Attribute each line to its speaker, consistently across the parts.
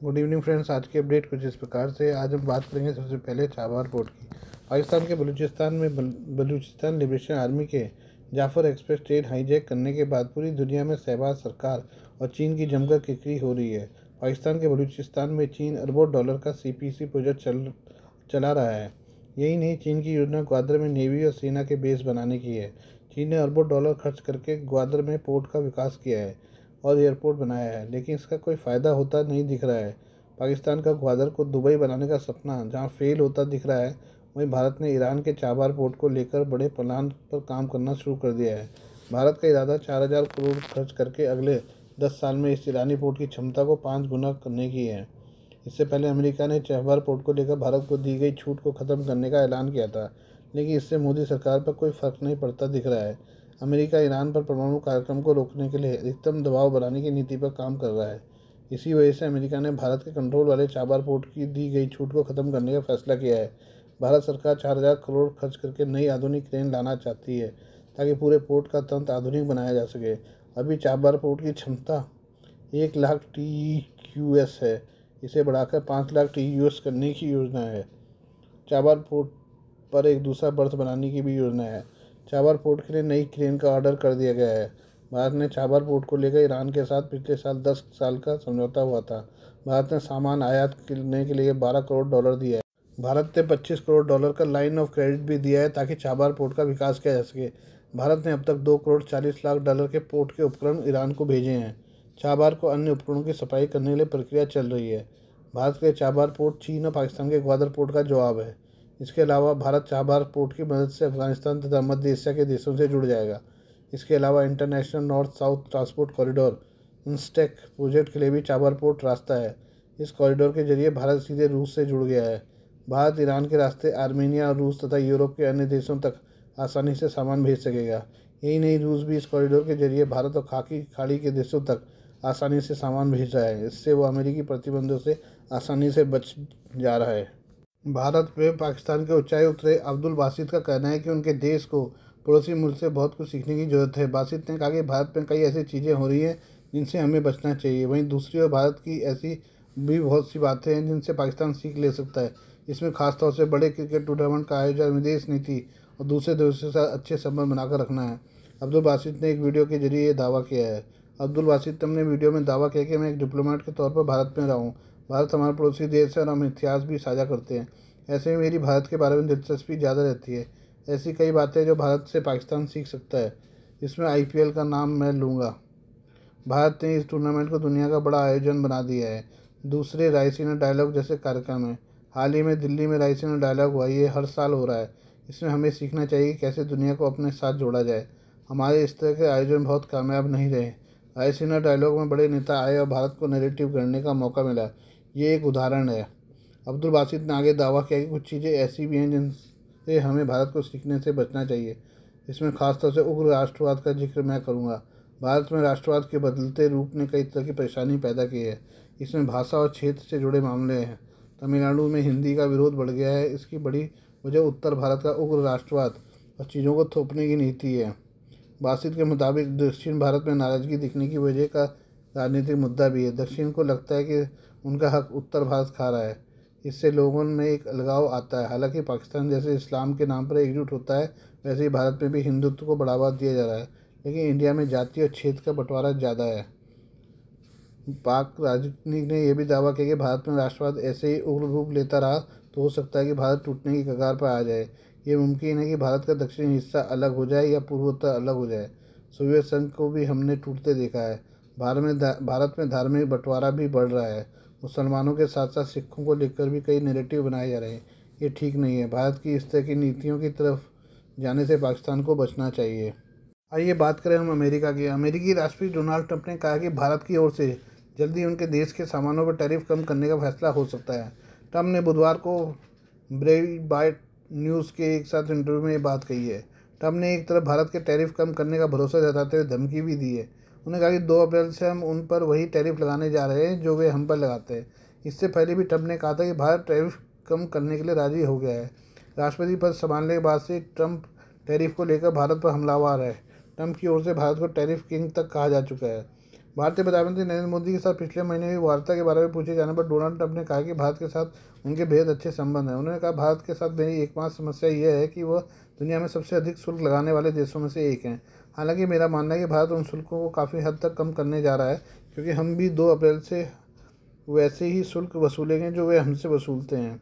Speaker 1: Good evening friends. आज की update कुछ इस प्रकार से। आज हम बात करेंगे सबसे पहले चाबहार पोर्ट की। पाकिस्तान के बलूचिस्तान में बलूचिस्तान लिबरेशन आर्मी के जाफर एक्सप्रेस ट्रेन हाईजैक करने के बाद पूरी दुनिया में शहबाज सरकार और चीन की जमकर किकरी हो रही है। पाकिस्तान के बलूचिस्तान में चीन अरबों डॉलर का CPC प्रोजेक्ट चला रहा है। यही नहीं, चीन की योजना ग्वादर में नेवी और सेना के बेस बनाने की है। चीन ने अरबों डॉलर खर्च करके ग्वादर में पोर्ट का विकास किया है और एयरपोर्ट बनाया है, लेकिन इसका कोई फ़ायदा होता नहीं दिख रहा है। पाकिस्तान का ग्वादर को दुबई बनाने का सपना जहां फेल होता दिख रहा है, वहीं भारत ने ईरान के चाबहार पोर्ट को लेकर बड़े प्लान पर काम करना शुरू कर दिया है। भारत का इरादा 4,000 करोड़ खर्च करके अगले 10 साल में इस ईरानी पोर्ट की क्षमता को 5 गुना करने की है। इससे पहले अमेरिका ने चाबहार पोर्ट को लेकर भारत को दी गई छूट को ख़त्म करने का ऐलान किया था, लेकिन इससे मोदी सरकार पर कोई फर्क नहीं पड़ता दिख रहा है। अमेरिका ईरान पर परमाणु कार्यक्रम को रोकने के लिए अधिकतम दबाव बनाने की नीति पर काम कर रहा है। इसी वजह से अमेरिका ने भारत के कंट्रोल वाले चाबहार पोर्ट की दी गई छूट को खत्म करने का फैसला किया है। भारत सरकार 4,000 करोड़ खर्च करके नई आधुनिक क्रेन लाना चाहती है ताकि पूरे पोर्ट का तंत्र आधुनिक बनाया जा सके। अभी चाबहार पोर्ट की क्षमता 1,00,000 TEUs है। इसे बढ़ाकर 5,00,000 TEUs करने की योजना है। चाबहार पोर्ट पर एक दूसरा बर्थ बनाने की भी योजना है। चाबहार पोर्ट के लिए नई क्रेन का ऑर्डर कर दिया गया है। भारत ने चाबहार पोर्ट को लेकर ईरान के साथ पिछले साल 10 साल का समझौता हुआ था। भारत ने सामान आयात करने के लिए $12 करोड़ दिया है। भारत ने $25 करोड़ का लाइन ऑफ क्रेडिट भी दिया है ताकि चाबहार पोर्ट का विकास किया जा सके। भारत ने अब तक $2,40,00,000 के पोर्ट के उपकरण ईरान को भेजे हैं। चाबहार को अन्य उपकरणों की सफाई करने के लिए प्रक्रिया चल रही है। भारत के चाबहार पोर्ट चीन और पाकिस्तान के ग्वादर पोर्ट का जवाब है। इसके अलावा भारत चाबहार पोर्ट की मदद से अफगानिस्तान तथा मध्य एशिया के देशों से जुड़ जाएगा। इसके अलावा international north south transport corridor INSTC project के लिए भी चाबहार पोर्ट रास्ता है। इस कॉरिडोर के जरिए भारत सीधे रूस से जुड़ गया है। भारत ईरान के रास्ते आर्मेनिया और रूस तथा यूरोप के अन्य देशों तक आसानी से सामान भेज सकेगा। यही नहीं, रूस भी इस कॉरिडोर के जरिए भारत और खाकी खाड़ी के देशों तक आसानी से सामान भेज रहा है। इससे वो अमेरिकी प्रतिबंधों से आसानी से बच जा रहा है। भारत में पाकिस्तान के उच्चायुक्त अब्दुल बासित का कहना है कि उनके देश को पड़ोसी मुल्क से बहुत कुछ सीखने की जरूरत है। बासित ने कहा कि भारत में कई ऐसी चीज़ें हो रही हैं जिनसे हमें बचना चाहिए। वहीं दूसरी ओर भारत की ऐसी भी बहुत सी बातें हैं जिनसे पाकिस्तान सीख ले सकता है। इसमें खासतौर से बड़े क्रिकेट टूर्नामेंट का आयोजन, विदेश नीति और दूसरे देशों के साथ अच्छे संबंध बनाकर रखना है। अब्दुल बासित ने एक वीडियो के जरिए ये दावा किया है। अब्दुल बासित ने वीडियो में दावा किया कि मैं एक डिप्लोमेट के तौर पर भारत में रहा हूँ। भारत हमारा पड़ोसी देश है और हम इतिहास भी साझा करते हैं। ऐसे में मेरी भारत के बारे में दिलचस्पी ज़्यादा रहती है। ऐसी कई बातें जो भारत से पाकिस्तान सीख सकता है। इसमें IPL का नाम मैं लूँगा। भारत ने इस टूर्नामेंट को दुनिया का बड़ा आयोजन बना दिया है। दूसरे रायसीना डायलॉग जैसे कार्यक्रम है। हाल ही में दिल्ली में रायसीना डायलॉग हुआ, ये हर साल हो रहा है। इसमें हमें सीखना चाहिए कि कैसे दुनिया को अपने साथ जोड़ा जाए। हमारे इस तरह के आयोजन बहुत कामयाब नहीं रहे। रायसीना डायलॉग में बड़े नेता आए और भारत को नैरेटिव करने का मौका मिला। ये एक उदाहरण है। अब्दुल बासित ने आगे दावा किया कि कुछ चीज़ें ऐसी भी हैं जिनसे हमें भारत को सीखने से बचना चाहिए। इसमें खासतौर से उग्र राष्ट्रवाद का जिक्र मैं करूँगा। भारत में राष्ट्रवाद के बदलते रूप ने कई तरह की परेशानी पैदा की है। इसमें भाषा और क्षेत्र से जुड़े मामले हैं। तमिलनाडु में हिंदी का विरोध बढ़ गया है। इसकी बड़ी वजह उत्तर भारत का उग्र राष्ट्रवाद और चीज़ों को थोपने की नीति है। बासित के मुताबिक दक्षिण भारत में नाराजगी दिखने की वजह का राजनीतिक मुद्दा भी है। दक्षिण को लगता है कि उनका हक उत्तर भारत खा रहा है। इससे लोगों में एक अलगाव आता है। हालांकि पाकिस्तान जैसे इस्लाम के नाम पर एकजुट होता है, वैसे ही भारत में भी हिंदुत्व को बढ़ावा दिया जा रहा है। लेकिन इंडिया में जाति और क्षेत्र का बंटवारा ज़्यादा है। पाक राजनीतिक ने यह भी दावा किया कि भारत में राष्ट्रवाद ऐसे ही उग्र रूप लेता रहा तो हो सकता है कि भारत टूटने की कगार पर आ जाए। ये मुमकिन है कि भारत का दक्षिणी हिस्सा अलग हो जाए या पूर्वोत्तर अलग हो जाए। सोवियत संघ को भी हमने टूटते देखा है। भारत में धार्मिक बंटवारा भी बढ़ रहा है। मुसलमानों के साथ साथ सिखों को लेकर भी कई नैरेटिव बनाए जा रहे हैं। ये ठीक नहीं है। भारत की इस तरह की नीतियों की तरफ जाने से पाकिस्तान को बचना चाहिए। आइए बात करें हम अमेरिका की। अमेरिकी राष्ट्रपति डोनाल्ड ट्रंप ने कहा कि भारत की ओर से जल्दी उनके देश के सामानों पर टैरिफ कम करने का फैसला हो सकता है। ट्रंप ने बुधवार को ब्रेइटबाइट न्यूज़ के एक साथ इंटरव्यू में ये बात कही है। ट्रंप ने एक तरफ भारत के टैरिफ कम करने का भरोसा जताते हुए धमकी भी दी है। उन्होंने कहा कि 2 अप्रैल से हम उन पर वही टैरिफ लगाने जा रहे हैं जो वे हम पर लगाते हैं। इससे पहले भी ट्रंप ने कहा था कि भारत टैरिफ कम करने के लिए राजी हो गया है। राष्ट्रपति पद संभालने के बाद से ट्रंप टैरिफ को लेकर भारत पर हमलावर है। ट्रंप की ओर से भारत को टैरिफ किंग तक कहा जा चुका है। भारतीय प्रधानमंत्री नरेंद्र मोदी के साथ पिछले महीने हुई वार्ता के बारे में पूछे जाने पर डोनाल्ड ट्रंप ने कहा कि भारत के साथ उनके बेहद अच्छे संबंध हैं। उन्होंने कहा, भारत के साथ मेरी एकमात्र समस्या यह है कि वह दुनिया में सबसे अधिक शुल्क लगाने वाले देशों में से एक हैं। हालांकि मेरा मानना है कि भारत उन शुल्कों को काफ़ी हद तक कम करने जा रहा है, क्योंकि हम भी 2 अप्रैल से वैसे ही शुल्क वसूलेंगे जो वे हमसे वसूलते हैं।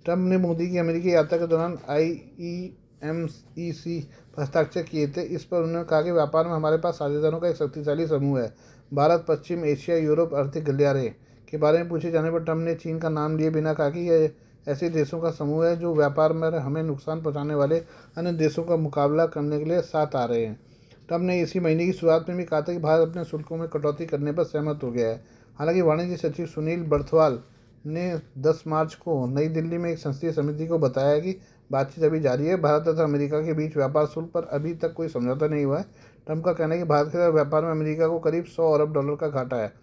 Speaker 1: ट्रंप ने मोदी की अमेरिकी यात्रा के दौरान IEMEC पर हस्ताक्षर किए थे। इस पर उन्होंने कहा कि व्यापार में हमारे पास साझेदारों का एक शक्तिशाली समूह है। भारत, पश्चिम एशिया, यूरोप आर्थिक गलियारे के बारे में पूछे जाने पर ट्रंप ने चीन का नाम लिए बिना कहा कि यह ऐसे देशों का समूह है जो व्यापार में हमें नुकसान पहुंचाने वाले अन्य देशों का मुकाबला करने के लिए साथ आ रहे हैं। ट्रंप ने इसी महीने की शुरुआत में भी कहा था कि भारत अपने शुल्कों में कटौती करने पर सहमत हो गया है। हालांकि वाणिज्य सचिव सुनील बर्थवाल ने 10 मार्च को नई दिल्ली में एक संसदीय समिति को बताया कि बातचीत अभी जारी है। भारत तथा अमेरिका के बीच व्यापार शुल्क पर अभी तक कोई समझौता नहीं हुआ है। ट्रंप का कहना है कि भारत के साथ व्यापार में अमेरिका को करीब $100 अरब का घाटा है।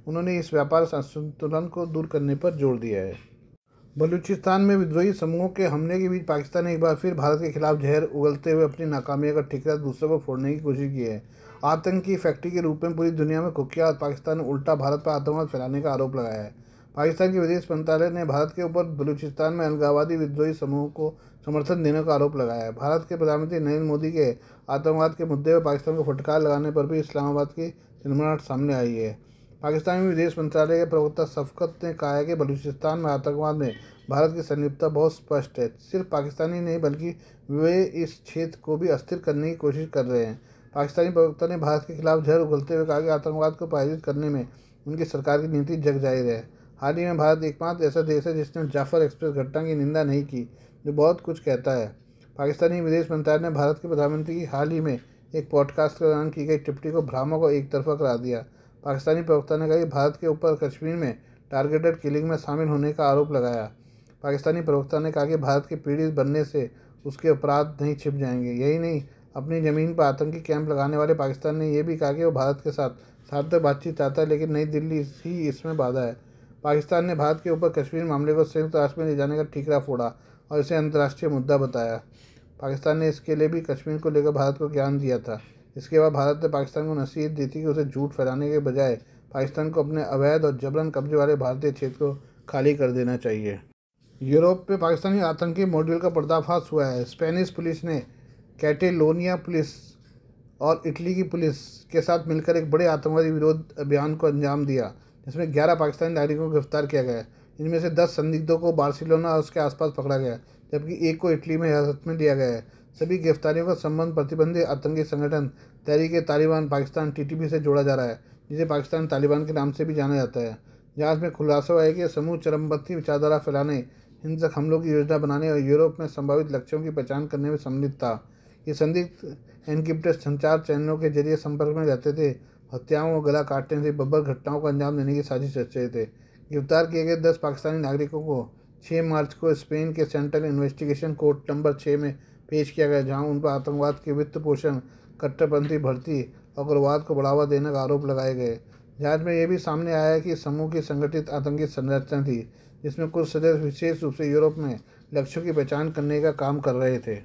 Speaker 1: उन्होंने इस व्यापार असंतुलन को दूर करने पर जोर दिया है। बलूचिस्तान में विद्रोही समूहों के हमले के बीच पाकिस्तान ने एक बार फिर भारत के खिलाफ जहर उगलते हुए अपनी नाकामियों का ठिकरा दूसरों को फोड़ने की कोशिश की है। आतंकी फैक्ट्री के रूप में पूरी दुनिया में कुख्यात पाकिस्तान ने उल्टा भारत पर आतंकवाद फैलाने का आरोप लगाया है। पाकिस्तान के विदेश मंत्रालय ने भारत के ऊपर बलूचिस्तान में अलगाववादी विद्रोही समूह को समर्थन देने का आरोप लगाया है। भारत के प्रधानमंत्री नरेंद्र मोदी के आतंकवाद के मुद्दे पर पाकिस्तान को फटकार लगाने पर भी इस्लामाबाद की तिलमिलाहट सामने आई है। पाकिस्तानी विदेश मंत्रालय के प्रवक्ता शफकत ने कहा है कि बलूचिस्तान में आतंकवाद में भारत की संलिप्तता बहुत स्पष्ट है। सिर्फ पाकिस्तानी नहीं बल्कि वे इस क्षेत्र को भी अस्थिर करने की कोशिश कर रहे हैं। पाकिस्तानी प्रवक्ता ने भारत के खिलाफ जहर उगलते हुए कहा कि आतंकवाद को पराजित करने में उनकी सरकार की नीति जग जाहिर है। हाल ही में भारत एकमात्र ऐसा देश है जिसने जाफर एक्सप्रेस घटना की निंदा नहीं की, जो बहुत कुछ कहता है। पाकिस्तानी विदेश मंत्रालय ने भारत के प्रधानमंत्री की हाल ही में एक पॉडकास्ट के दौरान की गई टिप्पणी को भ्रामक और एक तरफा करार दिया। पाकिस्तानी प्रवक्ता ने कहा कि भारत के ऊपर कश्मीर में टारगेटेड किलिंग में शामिल होने का आरोप लगाया। पाकिस्तानी प्रवक्ता ने कहा कि भारत के पीड़ित बनने से उसके अपराध नहीं छिप जाएंगे। यही नहीं, अपनी ज़मीन पर आतंकी कैंप लगाने वाले पाकिस्तान ने यह भी कहा कि वो भारत के साथ सार्थक बातचीत चाहता है, लेकिन नई दिल्ली ही इसमें बाधा है। पाकिस्तान ने भारत के ऊपर कश्मीर मामले को संयुक्त राष्ट्र में ले जाने का ठीकरा फोड़ा और इसे अंतर्राष्ट्रीय मुद्दा बताया। पाकिस्तान ने इसके लिए भी कश्मीर को लेकर भारत को ज्ञान दिया था। इसके बाद भारत ने पाकिस्तान को नसीहत दी थी कि उसे झूठ फैलाने के बजाय पाकिस्तान को अपने अवैध और जबरन कब्जे वाले भारतीय क्षेत्र को खाली कर देना चाहिए। यूरोप में पाकिस्तानी आतंकी मॉड्यूल का पर्दाफाश हुआ है। स्पेनिश पुलिस ने कैटेलोनिया पुलिस और इटली की पुलिस के साथ मिलकर एक बड़े आतंकवादी विरोध अभियान को अंजाम दिया, जिसमें 11 पाकिस्तानी नागरिकों को गिरफ्तार किया गया। इनमें से 10 संदिग्धों को बार्सिलोना और उसके आसपास पकड़ा गया, जबकि एक को इटली में हिरासत में लिया गया है। सभी गिरफ्तारियों का संबंध प्रतिबंधित आतंकी संगठन तहरीक-ए-तालिबान पाकिस्तान (TTP) से जोड़ा जा रहा है, जिसे पाकिस्तान तालिबान के नाम से भी जाना जाता है। जांच में खुलासा हुआ है कि यह समूह चरमपंथी विचारधारा फैलाने, हिंसक हमलों की योजना बनाने और यूरोप में संभावित लक्ष्यों की पहचान करने में सम्मिलित था। ये संदिग्ध एन्क्रिप्टेड संचार चैनलों के जरिए संपर्क में रहते थे, हत्याओं और गला काटने से बब्बर घटनाओं को अंजाम देने की साजिश रच रहे थे। गिरफ्तार किए गए 10 पाकिस्तानी नागरिकों को 6 मार्च को स्पेन के सेंट्रल इन्वेस्टिगेशन कोर्ट नंबर 6 में पेश किया गया, जहां उन पर आतंकवाद के वित्त पोषण, कट्टरपंथी भर्ती और उग्रवाद को बढ़ावा देने का आरोप लगाए गए। जांच में यह भी सामने आया है कि समूह की संगठित आतंकी संरचना थी, जिसमें कुछ सदस्य विशेष रूप से यूरोप में लक्ष्यों की पहचान करने का काम कर रहे थे।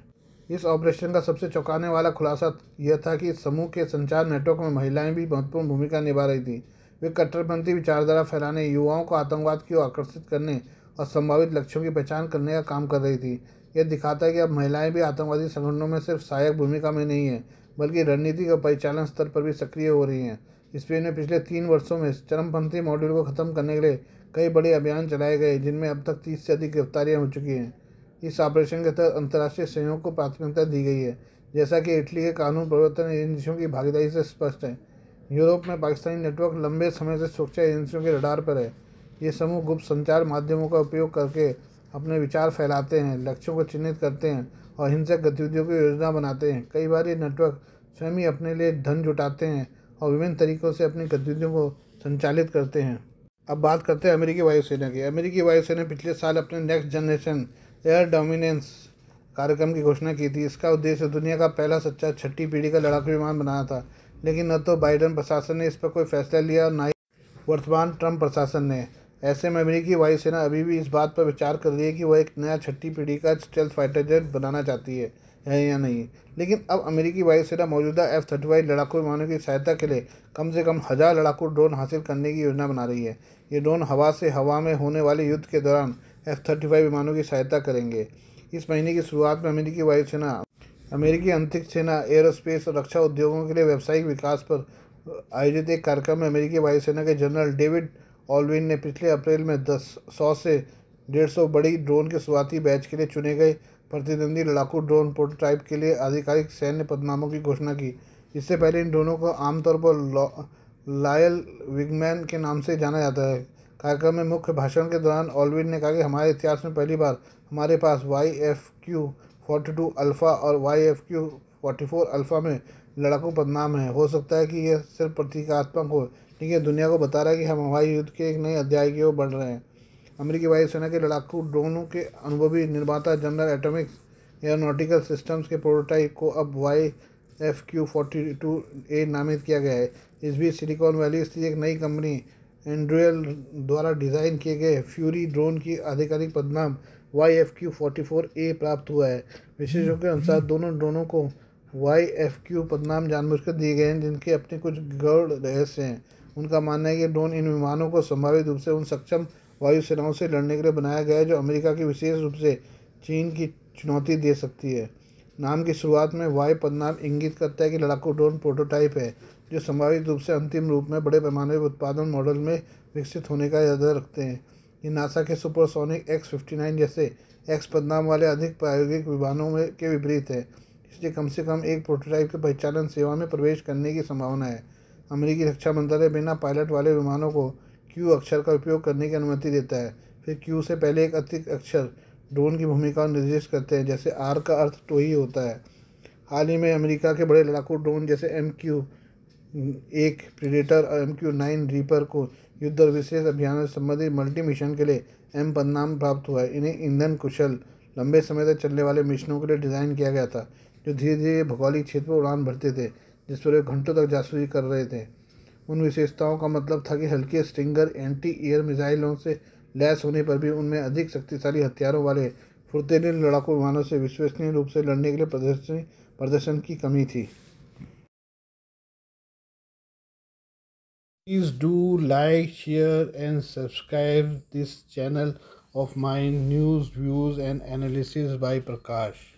Speaker 1: इस ऑपरेशन का सबसे चौंकाने वाला खुलासा यह था कि इस समूह के संचार नेटवर्क में महिलाएं भी महत्वपूर्ण भूमिका निभा रही थी। वे कट्टरपंथी विचारधारा फैलाने, युवाओं को आतंकवाद की ओर आकर्षित करने और संभावित लक्ष्यों की पहचान करने का काम कर रही थी। यह दिखाता है कि अब महिलाएं भी आतंकवादी संगठनों में सिर्फ सहायक भूमिका में नहीं है, बल्कि रणनीतिक और परिचालन स्तर पर भी सक्रिय हो रही हैं। स्पेन में पिछले 3 वर्षों में चरमपंथी मॉड्यूल को खत्म करने के लिए कई बड़े अभियान चलाए गए, जिनमें अब तक 30 से अधिक गिरफ्तारियां हो चुकी हैं। इस ऑपरेशन के तहत अंतर्राष्ट्रीय सहयोग को प्राथमिकता दी गई है, जैसा कि इटली के कानून प्रवर्तन एजेंसियों की भागीदारी से स्पष्ट है। यूरोप में पाकिस्तानी नेटवर्क लंबे समय से सुरक्षा एजेंसियों के रडार पर है। ये समूह गुप्त संचार माध्यमों का उपयोग करके अपने विचार फैलाते हैं, लक्ष्यों को चिन्हित करते हैं और हिंसक गतिविधियों की योजना बनाते हैं। कई बार ये नेटवर्क स्वयं ही अपने लिए धन जुटाते हैं और विभिन्न तरीकों से अपनी गतिविधियों को संचालित करते हैं। अब बात करते हैं अमेरिकी वायुसेना की। अमेरिकी वायुसेना ने पिछले साल अपने नेक्स्ट जनरेशन एयर डोमिनेंस कार्यक्रम की घोषणा की थी। इसका उद्देश्य दुनिया का पहला सच्चा 6ठी पीढ़ी का लड़ाकू विमान बनाना था, लेकिन न तो बाइडेन प्रशासन ने इस पर कोई फैसला लिया और न ही वर्तमान ट्रंप प्रशासन ने। ऐसे में अमेरिकी वायुसेना अभी भी इस बात पर विचार कर रही है कि वह एक नया छठी पीढ़ी का स्टेल्थ फाइटर जेट बनाना चाहती है या नहीं। लेकिन अब अमेरिकी वायुसेना मौजूदा F-35 लड़ाकू विमानों की सहायता के लिए कम से कम 1000 लड़ाकू ड्रोन हासिल करने की योजना बना रही है। ये ड्रोन हवा से हवा में होने वाले युद्ध के दौरान F-35 विमानों की सहायता करेंगे। इस महीने की शुरुआत में अमेरिकी वायुसेना अमेरिकी अंतरिक्ष सेना एयरोस्पेस और रक्षा उद्योगों के लिए व्यावसायिक विकास पर आयोजित एक कार्यक्रम में अमेरिकी वायुसेना के जनरल डेविड ऑल्विन ने पिछले अप्रैल में 100 से 150 बड़ी ड्रोन के शुरुआती बैच के लिए चुने गए प्रतिद्वंदी लड़ाकू ड्रोन प्रोटोटाइप के लिए आधिकारिक सैन्य पदनामों की घोषणा की। इससे पहले इन ड्रोनों को आमतौर पर लॉयल विंगमैन के नाम से जाना जाता है। कार्यक्रम में मुख्य भाषण के दौरान ऑल्विन ने कहा कि हमारे इतिहास में पहली बार हमारे पास YFQ-42 अल्फ़ा और YFQ-44 अल्फ़ा में लड़ाकू पदनाम है। हो सकता है कि यह सिर्फ प्रतीकात्मक हो, लेकिन यह दुनिया को बता रहा है कि हम हवाई युद्ध के एक नए अध्याय की ओर बढ़ रहे हैं। अमेरिकी वायुसेना के लड़ाकू ड्रोनों के अनुभवी निर्माता जनरल एटॉमिक एयरोनॉटिकल सिस्टम्स के प्रोटोटाइप को अब YFQ-42A नामित किया गया है। इस बीच सिलिकॉन वैली स्थित एक नई कंपनी एंड्रियल द्वारा डिज़ाइन किए गए फ्यूरी ड्रोन की आधिकारिक पदनाम YFQ-44A प्राप्त हुआ है। विशेषज्ञों के अनुसार दोनों ड्रोनों को YFQ पदनाम जानबूझकर दिए गए हैं, जिनके अपने कुछ गौड़ रहस्य हैं। उनका मानना है कि ड्रोन इन विमानों को संभावित रूप से उन सक्षम वायुसेनाओं से लड़ने के लिए बनाया गया है जो अमेरिका की विशेष रूप से चीन की चुनौती दे सकती है। नाम की शुरुआत में वाय पदनाम इंगित करता है कि लड़ाकू ड्रोन प्रोटोटाइप है जो संभावित रूप से अंतिम रूप में बड़े पैमाने पर उत्पादन मॉडल में विकसित होने का इरादा रखते हैं। ये नासा के सुपरसोनिक X-59 जैसे X पदनाम वाले अधिक प्रायोगिक विमानों में के विपरीत है, इसलिए कम से कम एक प्रोटोटाइप के परिचालन सेवा में प्रवेश करने की संभावना है। अमेरिकी रक्षा मंत्रालय बिना पायलट वाले विमानों को Q अक्षर का उपयोग करने की अनुमति देता है। फिर Q से पहले एक अतिरिक्त अक्षर ड्रोन की भूमिका निर्दिष्ट करते हैं, जैसे R का अर्थ टोही होता है। हाल ही में अमेरिका के बड़े लड़ाकू ड्रोन जैसे MQ-1 प्रीडेटर और MQ-9 रीपर को युद्ध और विशेष अभियानों से संबंधित मल्टी मिशन के लिए M पदनाम प्राप्त हुआ है। इन्हें ईंधन कुशल लंबे समय तक चलने वाले मिशनों के लिए डिज़ाइन किया गया था, जो धीरे धीरे भौगोलिक क्षेत्र पर उड़ान भरते थे, जिस पर वे घंटों तक जासूसी कर रहे थे। उन विशेषताओं का मतलब था कि हल्के स्टिंगर एंटी एयर मिसाइलों से लैस होने पर भी उनमें अधिक शक्तिशाली हथियारों वाले फुर्तीले लड़ाकू विमानों से विश्वसनीय रूप से लड़ने के लिए प्रदर्शन की कमी थी। Please do like, share and subscribe this channel of mine, news, views and analysis by Prakash.